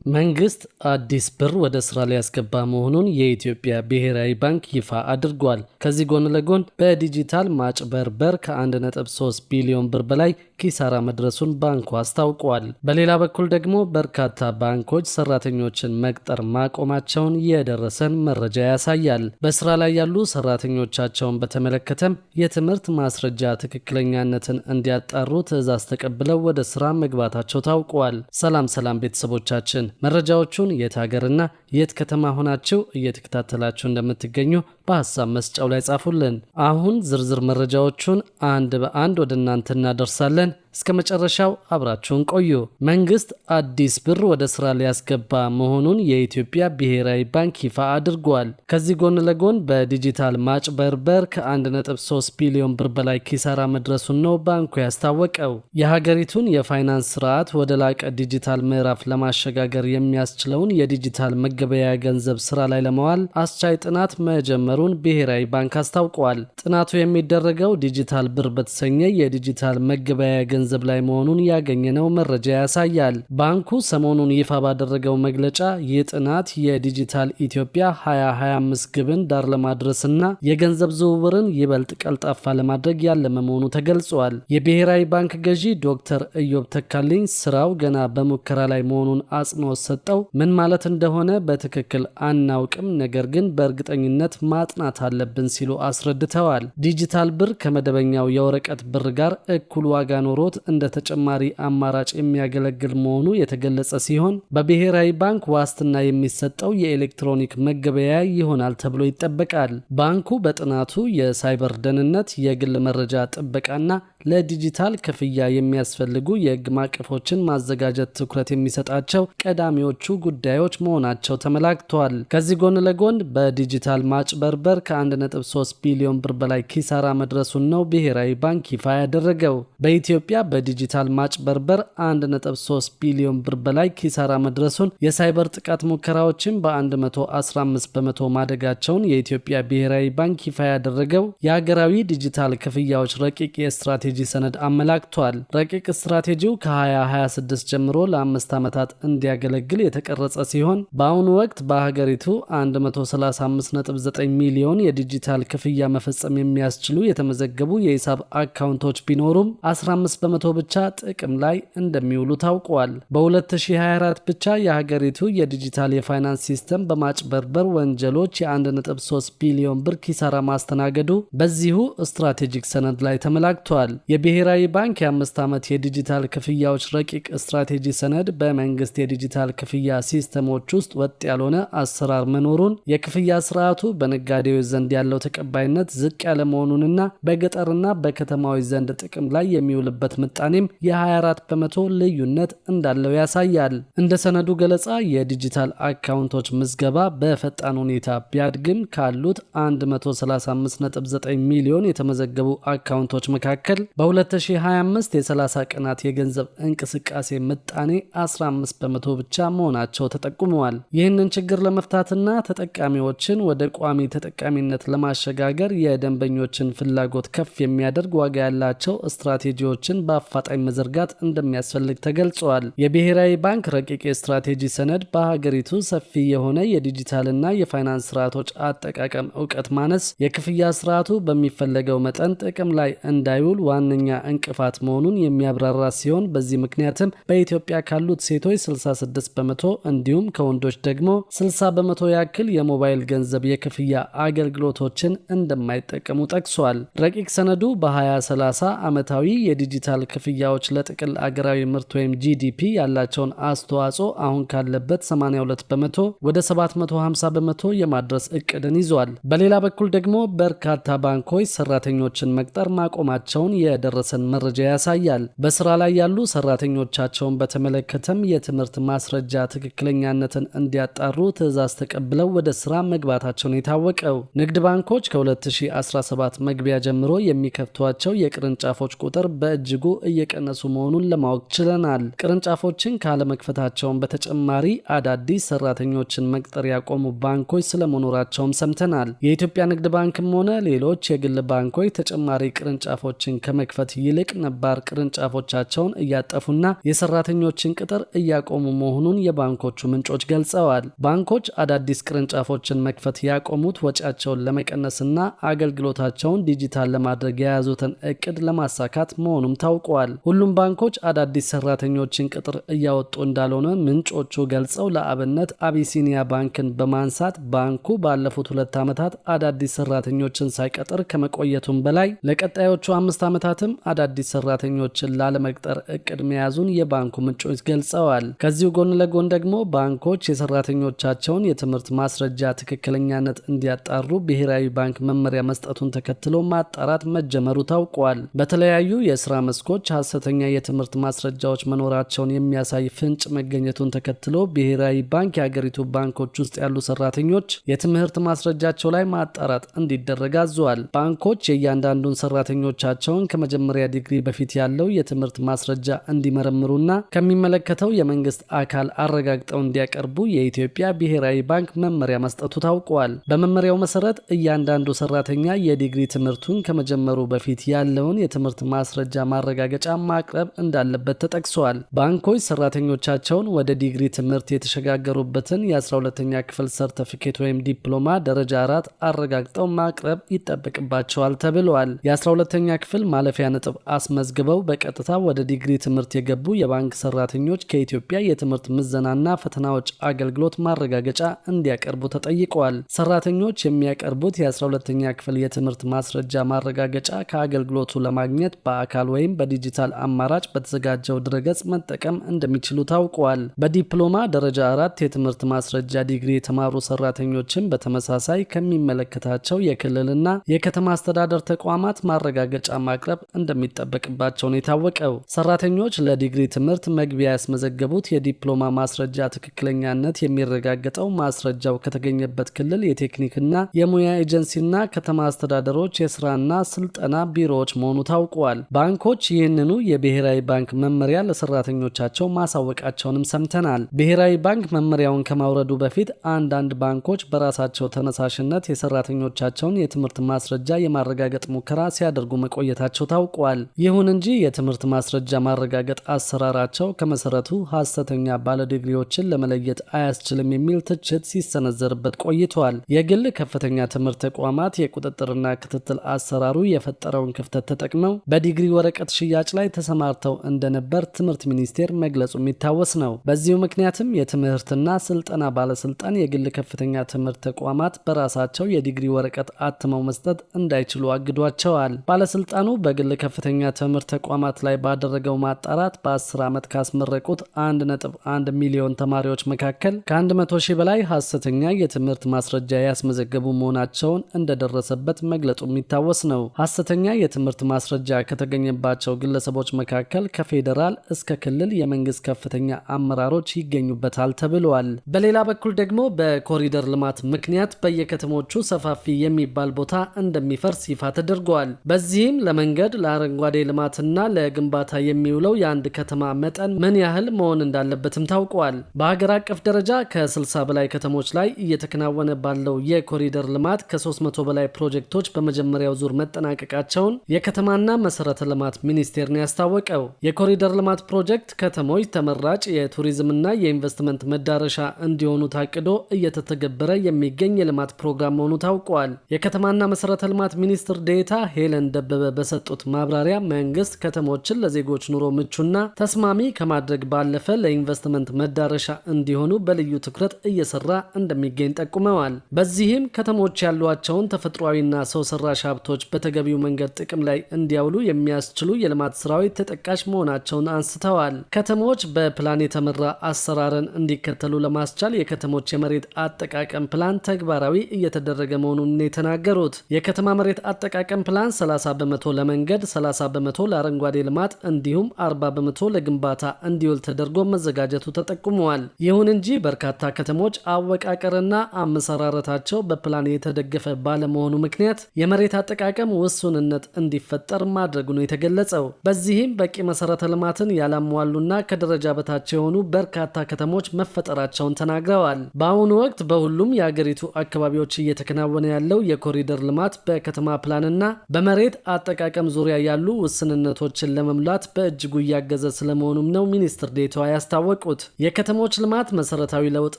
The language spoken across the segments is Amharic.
መንግስት አዲስ ብር ወደ ስራ ሊያስገባ መሆኑን የኢትዮጵያ ብሔራዊ ባንክ ይፋ አድርጓል። ከዚህ ጎን ለጎን በዲጂታል ማጭበርበር ከ1.3 ቢሊዮን ብር በላይ ኪሳራ መድረሱን ባንኩ አስታውቋል። በሌላ በኩል ደግሞ በርካታ ባንኮች ሰራተኞችን መቅጠር ማቆማቸውን የደረሰን መረጃ ያሳያል። በስራ ላይ ያሉ ሰራተኞቻቸውን በተመለከተም የትምህርት ማስረጃ ትክክለኛነትን እንዲያጣሩ ትዕዛዝ ተቀብለው ወደ ስራ መግባታቸው ታውቋል። ሰላም ቤተሰቦቻችን፣ መረጃዎቹን የት ሀገርና የት ከተማ ሆናችሁ እየተከታተላችሁ እንደምትገኙ በሐሳብ መስጫው ላይ ጻፉልን። አሁን ዝርዝር መረጃዎቹን አንድ በአንድ ወደ እናንተ እናደርሳለን። እስከ መጨረሻው አብራችሁን ቆዩ። መንግስት አዲስ ብር ወደ ስራ ሊያስገባ መሆኑን የኢትዮጵያ ብሔራዊ ባንክ ይፋ አድርጓል። ከዚህ ጎን ለጎን በዲጂታል ማጭበርበር ከ1.3 ቢሊዮን ብር በላይ ኪሳራ መድረሱን ነው ባንኩ ያስታወቀው። የሀገሪቱን የፋይናንስ ስርዓት ወደ ላቀ ዲጂታል ምዕራፍ ለማሸጋገር የሚያስችለውን የዲጂታል መገበያያ ገንዘብ ስራ ላይ ለማዋል አስቻይ ጥናት መጀመሩን ብሔራዊ ባንክ አስታውቋል። ጥናቱ የሚደረገው ዲጂታል ብር በተሰኘ የዲጂታል መገበያያ ገንዘብ ላይ መሆኑን ያገኘነው መረጃ ያሳያል። ባንኩ ሰሞኑን ይፋ ባደረገው መግለጫ ይህ ጥናት የዲጂታል ኢትዮጵያ 2025 ግብን ዳር ለማድረስና የገንዘብ ዝውውርን ይበልጥ ቀልጣፋ ለማድረግ ያለመ መሆኑ ተገልጿል። የብሔራዊ ባንክ ገዢ ዶክተር ኢዮብ ተካልኝ ስራው ገና በሙከራ ላይ መሆኑን አጽንኦት ሰጠው ምን ማለት እንደሆነ በትክክል አናውቅም፣ ነገር ግን በእርግጠኝነት ማጥናት አለብን ሲሉ አስረድተዋል። ዲጂታል ብር ከመደበኛው የወረቀት ብር ጋር እኩል ዋጋ ኖሮት እንደ ተጨማሪ አማራጭ የሚያገለግል መሆኑ የተገለጸ ሲሆን በብሔራዊ ባንክ ዋስትና የሚሰጠው የኤሌክትሮኒክ መገበያያ ይሆናል ተብሎ ይጠበቃል። ባንኩ በጥናቱ የሳይበር ደህንነት፣ የግል መረጃ ጥበቃና ለዲጂታል ክፍያ የሚያስፈልጉ የሕግ ማዕቀፎችን ማዘጋጀት ትኩረት የሚሰጣቸው ቀዳሚዎቹ ጉዳዮች መሆናቸው ተመላክቷል። ከዚህ ጎን ለጎን በዲጂታል ማጭበርበር ከ1.3 ቢሊዮን ብር በላይ ኪሳራ መድረሱን ነው ብሔራዊ ባንክ ይፋ ያደረገው። በኢትዮጵያ በዲጂታል ማጭበርበር 1.3 ቢሊዮን ብር በላይ ኪሳራ መድረሱን፣ የሳይበር ጥቃት ሙከራዎችን በ115 በመቶ ማደጋቸውን የኢትዮጵያ ብሔራዊ ባንክ ይፋ ያደረገው የሀገራዊ ዲጂታል ክፍያዎች ረቂቅ የስትራቴጂ ሰነድ አመላክቷል። ረቂቅ ስትራቴጂው ከ2026 ጀምሮ ለ5 ዓመታት እንዲያገለግል የተቀረጸ ሲሆን በአሁኑ ወቅት በሀገሪቱ 135.9 ሚሊዮን የዲጂታል ክፍያ መፈጸም የሚያስችሉ የተመዘገቡ የሂሳብ አካውንቶች ቢኖሩም 15 በመቶ ብቻ ጥቅም ላይ እንደሚውሉ ታውቋል። በ2024 ብቻ የሀገሪቱ የዲጂታል የፋይናንስ ሲስተም በማጭበርበር ወንጀሎች የ1.3 ቢሊዮን ብር ኪሳራ ማስተናገዱ በዚሁ ስትራቴጂክ ሰነድ ላይ ተመላክቷል። የብሔራዊ ባንክ የ5 ዓመት የዲጂታል ክፍያዎች ረቂቅ ስትራቴጂ ሰነድ በመንግስት የዲጂታል ክፍያ ሲስተሞች ውስጥ ወጥ ያልሆነ አሰራር መኖሩን፣ የክፍያ ስርዓቱ በነጋዴዎች ዘንድ ያለው ተቀባይነት ዝቅ ያለ መሆኑንና በገጠርና በከተማዎች ዘንድ ጥቅም ላይ የሚውልበት ምጣኔም የ24 በመቶ ልዩነት እንዳለው ያሳያል። እንደ ሰነዱ ገለጻ የዲጂታል አካውንቶች ምዝገባ በፈጣን ሁኔታ ቢያድግም ካሉት 135.9 ሚሊዮን የተመዘገቡ አካውንቶች መካከል በ2025 የ30 ቀናት የገንዘብ እንቅስቃሴ ምጣኔ 15 በመቶ ብቻ መሆናቸው ተጠቁመዋል። ይህንን ችግር ለመፍታትና ተጠቃሚዎችን ወደ ቋሚ ተጠቃሚነት ለማሸጋገር የደንበኞችን ፍላጎት ከፍ የሚያደርግ ዋጋ ያላቸው ስትራቴጂዎችን በአፋጣኝ መዘርጋት እንደሚያስፈልግ ተገልጿል። የብሔራዊ ባንክ ረቂቅ የስትራቴጂ ሰነድ በሀገሪቱ ሰፊ የሆነ የዲጂታልና የፋይናንስ ስርዓቶች አጠቃቀም እውቀት ማነስ የክፍያ ስርዓቱ በሚፈለገው መጠን ጥቅም ላይ እንዳይውል ዋነኛ እንቅፋት መሆኑን የሚያብራራ ሲሆን በዚህ ምክንያትም በኢትዮጵያ ካሉት ሴቶች 66 በመቶ እንዲሁም ከወንዶች ደግሞ 60 በመቶ ያክል የሞባይል ገንዘብ የክፍያ አገልግሎቶችን እንደማይጠቀሙ ጠቅሷል። ረቂቅ ሰነዱ በ2030 ዓመታዊ የዲጂታል ክፍያዎች ለጥቅል አገራዊ ምርት ወይም ጂዲፒ ያላቸውን አስተዋጽኦ አሁን ካለበት 82 በመቶ ወደ 750 በመቶ የማድረስ እቅድን ይዟል። በሌላ በኩል ደግሞ በርካታ ባንኮች ሰራተኞችን መቅጠር ማቆማቸውን የደረሰን መረጃ ያሳያል። በስራ ላይ ያሉ ሰራተኞቻቸውን በተመለከተም የትምህርት ማስረጃ ትክክለኛነትን እንዲያጣሩ ትዕዛዝ ተቀብለው ወደ ስራ መግባታቸውን የታወቀ ያስታወቀው። ንግድ ባንኮች ከ2017 መግቢያ ጀምሮ የሚከፍቷቸው የቅርንጫፎች ቁጥር በእጅጉ እየቀነሱ መሆኑን ለማወቅ ችለናል። ቅርንጫፎችን ካለመክፈታቸውን በተጨማሪ አዳዲስ ሰራተኞችን መቅጠር ያቆሙ ባንኮች ስለመኖራቸውም ሰምተናል። የኢትዮጵያ ንግድ ባንክም ሆነ ሌሎች የግል ባንኮች ተጨማሪ ቅርንጫፎችን ከመክፈት ይልቅ ነባር ቅርንጫፎቻቸውን እያጠፉና የሰራተኞችን ቅጥር እያቆሙ መሆኑን የባንኮቹ ምንጮች ገልጸዋል። ባንኮች አዳዲስ ቅርንጫፎችን መክፈት ያቆሙት ወጪያቸውን ለመቀነስና አገልግሎታቸውን ዲጂታል ለማድረግ የያዙትን እቅድ ለማሳካት መሆኑም ታውቋል። ሁሉም ባንኮች አዳዲስ ሰራተኞችን ቅጥር እያወጡ እንዳልሆነ ምንጮቹ ገልጸው ለአብነት አቢሲኒያ ባንክን በማንሳት ባንኩ ባለፉት 2 ዓመታት አዳዲስ ሰራተኞችን ሳይቀጥር ከመቆየቱም በላይ ለቀጣዮቹ 5 ዓመታትም አዳዲስ ሰራተኞችን ላለመቅጠር እቅድ መያዙን የባንኩ ምንጮች ገልጸዋል። ከዚሁ ጎን ለጎን ደግሞ ባንኮች የሰራተኞቻቸውን የትምህርት ማስረጃ ትክክለኛነት እንዲያጣሩ ብሔራዊ ባንክ መመሪያ መስጠቱን ተከትሎ ማጣራት መጀመሩ ታውቋል። በተለያዩ የስራ መስኮች ሐሰተኛ የትምህርት ማስረጃዎች መኖራቸውን የሚያሳይ ፍንጭ መገኘቱን ተከትሎ ብሔራዊ ባንክ የሀገሪቱ ባንኮች ውስጥ ያሉ ሰራተኞች የትምህርት ማስረጃቸው ላይ ማጣራት እንዲደረግ አዟል። ባንኮች የእያንዳንዱን ሰራተኞቻቸውን ከመጀመሪያ ዲግሪ በፊት ያለው የትምህርት ማስረጃ እንዲመረምሩና ከሚመለከተው የመንግስት አካል አረጋግጠው እንዲያቀርቡ የኢትዮጵያ ብሔራዊ ባንክ መመሪያ መስጠቱ ታውቋል። በመመሪያው መሰረት እያንዳንዱ ሰራተኛ የዲግሪ ትምህርቱን ከመጀመሩ በፊት ያለውን የትምህርት ማስረጃ ማረጋገጫ ማቅረብ እንዳለበት ተጠቅሷል። ባንኮች ሰራተኞቻቸውን ወደ ዲግሪ ትምህርት የተሸጋገሩበትን የ12ኛ ክፍል ሰርተፊኬት ወይም ዲፕሎማ ደረጃ 4 አረጋግጠው ማቅረብ ይጠበቅባቸዋል ተብሏል። የ12ኛ ክፍል ማለፊያ ነጥብ አስመዝግበው በቀጥታ ወደ ዲግሪ ትምህርት የገቡ የባንክ ሰራተኞች ከኢትዮጵያ የትምህርት ምዘናና ፈተናዎች አገልግሎት ማረጋገጫ እንዲያቀርቡ ተጠይቀዋል። ሰራተኞች የሚያቀርቡት የ12ኛ ክፍል የትምህርት ማስረጃ ማረጋገጫ ከአገልግሎቱ ለማግኘት በአካል ወይም በዲጂታል አማራጭ በተዘጋጀው ድረገጽ መጠቀም እንደሚችሉ ታውቋል። በዲፕሎማ ደረጃ 4 የትምህርት ማስረጃ ዲግሪ የተማሩ ሰራተኞችን በተመሳሳይ ከሚመለከታቸው የክልልና የከተማ አስተዳደር ተቋማት ማረጋገጫ ማቅረብ እንደሚጠበቅባቸው ነው የታወቀው። ሰራተኞች ለዲግሪ ትምህርት መግቢያ ያስመዘገቡት የዲፕሎማ ማስረጃ ትክክለኛነት የሚረጋገጠው ማስረጃው ከተገኘበት ክልል የቴክኒክና የሙያ ኤጀንሲና ከተማ አስተዳደሮች የስራና ስልጠና ቢሮዎች መሆኑ ታውቋል። ባንኮች ይህንኑ የብሔራዊ ባንክ መመሪያ ለሰራተኞቻቸው ማሳወቃቸውንም ሰምተናል። ብሔራዊ ባንክ መመሪያውን ከማውረዱ በፊት አንዳንድ ባንኮች በራሳቸው ተነሳሽነት የሰራተኞቻቸውን የትምህርት ማስረጃ የማረጋገጥ ሙከራ ሲያደርጉ መቆየታቸው ታውቋል። ይሁን እንጂ የትምህርት ማስረጃ ማረጋገጥ አሰራራቸው ከመሰረቱ ሐሰተኛ ባለዲግሪዎችን ለመለየት አያስችልም የሚል ትችት ሲሰነዘርበት ቆይቷል። የግል ከፍተኛ ትምህርት ተቋማት የቁጥጥርና ክትትል አሰራሩ የፈጠረውን ክፍተት ተጠቅመው በዲግሪ ወረቀት ሽያጭ ላይ ተሰማርተው እንደነበር ትምህርት ሚኒስቴር መግለጹ የሚታወስ ነው። በዚሁ ምክንያትም የትምህርትና ስልጠና ባለስልጣን የግል ከፍተኛ ትምህርት ተቋማት በራሳቸው የዲግሪ ወረቀት አትመው መስጠት እንዳይችሉ አግዷቸዋል። ባለስልጣኑ በግል ከፍተኛ ትምህርት ተቋማት ላይ ባደረገው ማጣራት በ10 ዓመት ካስመረቁት 1.1 ሚሊዮን ተማሪዎች መካከል ከ100 ሺህ በላይ ሐሰተኛ የትምህርት ማስረጃ ያስመዘገቡ መሆናቸውን እንደደረሰበት መግለጹ የሚታወስ ነው። ሐሰተኛ የትምህርት ማስረጃ ከተገኘባቸው ግለሰቦች መካከል ከፌዴራል እስከ ክልል የመንግስት ከፍተኛ አመራሮች ይገኙበታል ተብሏል። በሌላ በኩል ደግሞ በኮሪደር ልማት ምክንያት በየከተሞቹ ሰፋፊ የሚባል ቦታ እንደሚፈርስ ይፋ ተደርጓል። በዚህም ለመንገድ፣ ለአረንጓዴ ልማትና ለግንባታ የሚውለው የአንድ ከተማ መጠን ምን ያህል መሆን እንዳለበትም ታውቋል። በሀገር አቀፍ ደረጃ ከ60 በላይ ከተሞች ላይ እየተከናወነ ባለው የኮሪደር ልማት ከ300 በላይ ፕሮጀክቶች በመጀመሪያው ዙር መጠናቀቃቸውን የከተማና መሰረተ ልማት ሚኒስቴር ነው ያስታወቀው። የኮሪደር ልማት ፕሮጀክት ከተሞች ተመራጭ የቱሪዝምና የኢንቨስትመንት መዳረሻ እንዲሆኑ ታቅዶ እየተተገበረ የሚገኝ የልማት ፕሮግራም መሆኑ ታውቋል። የከተማና መሰረተ ልማት ሚኒስትር ዴኤታ ሄለን ደበበ በሰጡት ማብራሪያ መንግስት ከተሞችን ለዜጎች ኑሮ ምቹና ተስማሚ ከማድረግ ባለፈ ለኢንቨስትመንት መዳረሻ እንዲሆኑ በልዩ ትኩረት እየሰራ እንደሚገኝ ጠቁመዋል። በዚህም ከተሞች ያሏቸውን ተፈጥሯዊና ሰው ሰራሽ ሀብቶች በተገቢው መንገድ ጥቅም ላይ እንዲያውሉ የሚያስችሉ የልማት ስራዎች ተጠቃሽ መሆናቸውን አንስተዋል። ከተሞች በፕላን የተመራ አሰራርን እንዲከተሉ ለማስቻል የከተሞች የመሬት አጠቃቀም ፕላን ተግባራዊ እየተደረገ መሆኑን የተናገሩት የከተማ መሬት አጠቃቀም ፕላን 30 በመቶ ለመንገድ፣ 30 በመቶ ለአረንጓዴ ልማት እንዲሁም 40 በመቶ ለግንባታ እንዲውል ተደርጎ መዘጋጀቱ ተጠቁመዋል። ይሁን እንጂ በርካታ ከተሞች አወቃቀርና አመሰራረታቸው በፕላን የተደገፈ ባለመሆኑ ምክንያት የመሬት አጠቃቀም ውሱንነት እንዲፈጠር ማድረጉ ነው የተገለጸው። በዚህም በቂ መሰረተ ልማትን ያላሟሉና ከደረጃ በታች የሆኑ በርካታ ከተሞች መፈጠራቸውን ተናግረዋል። በአሁኑ ወቅት በሁሉም የአገሪቱ አካባቢዎች እየተከናወነ ያለው የኮሪደር ልማት በከተማ ፕላንና በመሬት አጠቃቀም ዙሪያ ያሉ ውስንነቶችን ለመሙላት በእጅጉ እያገዘ ስለመሆኑም ነው ሚኒስትር ዴኤታዋ ያስታወቁት። የከተሞች ልማት መሰረታዊ ለውጥ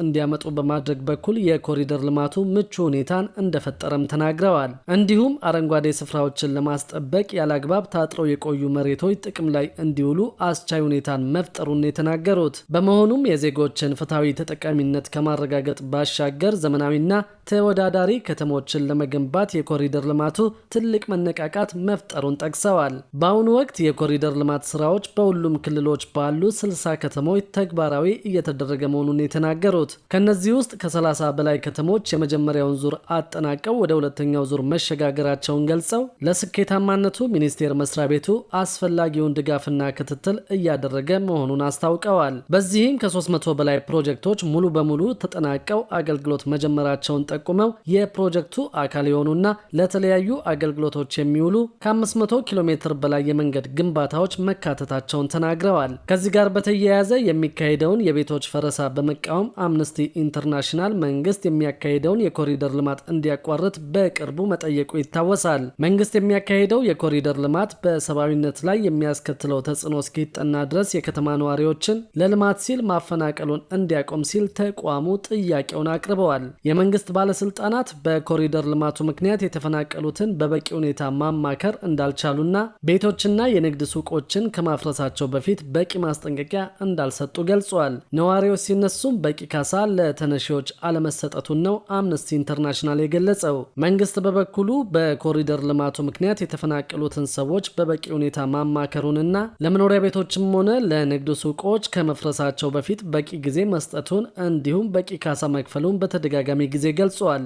እንዲያመጡ በማድረግ በኩል የኮሪደር ልማቱ ምቹ ሁኔታን እንደፈጠረም ተናግረዋል። እንዲሁም አረንጓዴ ስፍራዎችን ለማስጠበቅ ያላግባብ ታጥረው የቆዩ መሬቶች ጥቅም ላይ እንዲውሉ አስቻይ ሁኔታን መፍጠሩን የተናገሩት። በመሆኑም የዜጎችን ፍትሐዊ ተጠቃሚነት ከማረጋገጥ ባሻገር ዘመናዊና ተወዳዳሪ ከተሞችን ለመገንባት የኮሪደር ልማቱ ትልቅ መነቃቃት መፍጠሩን ጠቅሰዋል። በአሁኑ ወቅት የኮሪደር ልማት ስራዎች በሁሉም ክልሎች ባሉ 60 ከተሞች ተግባራዊ እየተደረገ መሆኑን የተናገሩት። ከነዚህ ውስጥ ከ30 በላይ ከተሞች የመጀመሪያውን ዙር አጠናቀው ወደ ሁለተኛው ዙር መሸጋገራቸውን ገልጸው ለስኬታማነቱ ሚኒስቴር መስሪያ ቤቱ አስፈላጊውን ድጋፍና ክትትል እያደረገ መሆኑን አስታውቀዋል። በዚህም ከ300 በላይ ፕሮጀክቶች ሙሉ በሙሉ ተጠናቀው አገልግሎት መጀመራቸውን ጠቁመው የፕሮጀክቱ አካል የሆኑና ለተለያዩ አገልግሎቶች የሚውሉ ከ500 ኪሎ ሜትር በላይ የመንገድ ግንባታዎች መካተታቸውን ተናግረዋል። ከዚህ ጋር በተያያዘ የሚካሄደውን የቤቶች ፈረሳ በመቃወም አምነስቲ ኢንተርናሽናል መንግስት የሚያካሄደውን የኮሪደር ልማት እንዲያቋርጥ በቅርቡ መጠየቁ ይታወሳል። መንግስት የሚያካሄደው የኮሪደር ልማት በሰብአዊነት ላይ የሚያስከትለው ተጽዕኖ እስኪጠና ድረስ የከተማ ነዋሪዎችን ለልማት ሲል ማፈናቀሉን እንዲያቆም ሲል ተቋሙ ጥያቄውን አቅርበዋል። የመንግስት ባለስልጣናት በኮሪደር ልማቱ ምክንያት የተፈናቀሉትን በበቂ ሁኔታ ማማከር እንዳልቻሉና ቤቶችና የንግድ ሱቆችን ከማፍረሳቸው በፊት በቂ ማስጠንቀቂያ እንዳልሰጡ ገልጿል። ነዋሪዎች ሲነሱም በቂ ካሳ ለተነሺዎች አለመሰጠቱን ነው አምነስቲ ኢንተርናሽናል የገለጸው። መንግስት በበኩሉ በኮሪደር ልማቱ ምክንያት የተፈናቀሉትን ሰዎች በበቂ ሁኔታ ማማከሩንና ለመኖሪያ ቤቶችም ሆነ ለንግድ ሱቆች ከመፍረሳቸው በፊት በቂ ጊዜ መስጠቱን እንዲሁም በቂ ካሳ መክፈሉን በተደጋጋሚ ጊዜ ገልጿል።